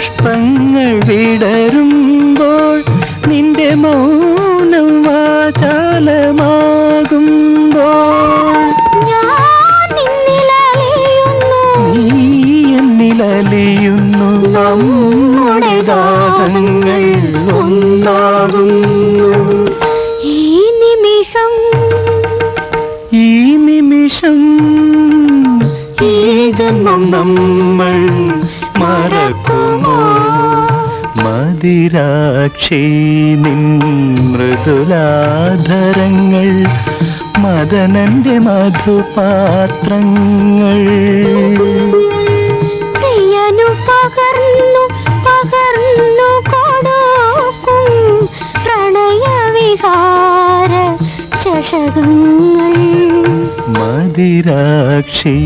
പുഷ്പങ്ങൾ വിടരുമ്പോൾ നിന്റെ മൗനം വാചാലമാകുമ്പോൾ നീ എന്നിലലിയുന്നു നമ്മുടെ ദാഹങ്ങൾ ഒന്നാകുന്നു. ഈ നിമിഷം ഈ ജന്മം നമ്മൾ മറക്കുമോ? മദിരാക്ഷി നിൻ മൃദുലാധരങ്ങൾ മദനന്റെ മധുപാത്രങ്ങൾ പ്രിയനു പകർന്നു കൊടുക്കും പ്രണയവിഹാര ചഷകങ്ങൾ. മദിരാക്ഷി